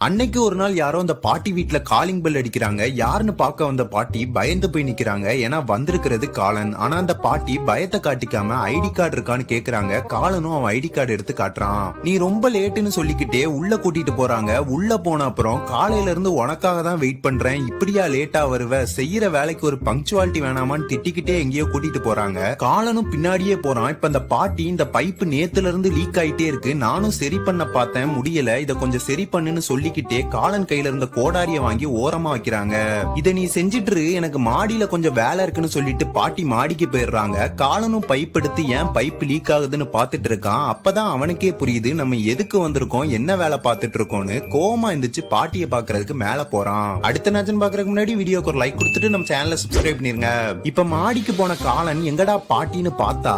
அன்னைக்கு ஒரு நாள் யாரோ அந்த பாட்டி வீட்டுல காலிங் பெல் அடிக்கிறாங்க. யாருன்னு பார்க்க வந்த பாட்டி பயந்து போய் நிக்கிறாங்க. ஏன்னா வந்திருக்கிறது காலன். ஆனா அந்த பாட்டி பயத்தை காட்டிக்காம ஐடி கார்டு இருக்கான்னு கேக்குறாங்க. காலனும் அவன் ஐடி கார்டு எடுத்து காட்டுறான். நீ ரொம்ப லேட்டுன்னு சொல்லிக்கிட்டே உள்ள கூட்டிட்டு போறாங்க. உள்ள போன அப்புறம் காலையில இருந்து உனக்காக தான் வெயிட் பண்றேன், இப்படியா லேட்டா வருவ, செய்யற வேலைக்கு ஒரு பங்க்சுவாலிட்டி வேணாமான்னு திட்டிக்கிட்டே எங்கேயோ கூட்டிட்டு போறாங்க. காலனும் பின்னாடியே போறான். இப்ப அந்த பாட்டி இந்த பைப்பு நேத்துல இருந்து லீக் ஆயிட்டே இருக்கு, நானும் சரி பண்ண பார்த்தேன் முடியல, இத கொஞ்சம் சரி பண்ணுன்னு சொல்லிக்கிட்டே காலன் கையில இருந்த கோடாரிய வாங்கி ஓரமா வைக்கிறாங்க. இத நீ செஞ்சிட்டு எனக்கு மாடியில கொஞ்சம் வேலை இருக்குன்னு சொல்லிட்டு பாட்டி மாடிக்கு போயிடுறாங்க. காலனும் பைப் எடுத்து ஏன் பைப் லீக் ஆகுதுன்னு பாத்துட்டு இருக்கான். அப்பதான் அவனுக்கே புரியுது நம்ம எதுக்கு வந்திருக்கோம், என்ன வேலை பார்த்துட்டு இருக்கோம்னு. கோவமா இருந்துச்சு பாட்டியை பாக்குறதுக்கு மேல போறான். அடுத்த நாச்சன் பாக்குறதுக்கு முன்னாடி வீடியோக்கு ஒரு லைக் கொடுத்துட்டு நம்ம சேனலை சப்ஸ்கிரைப் பண்ணிருங்க. இப்ப மாடிக்கு போன காலன் எங்கடா பாட்டின்னு பார்த்தா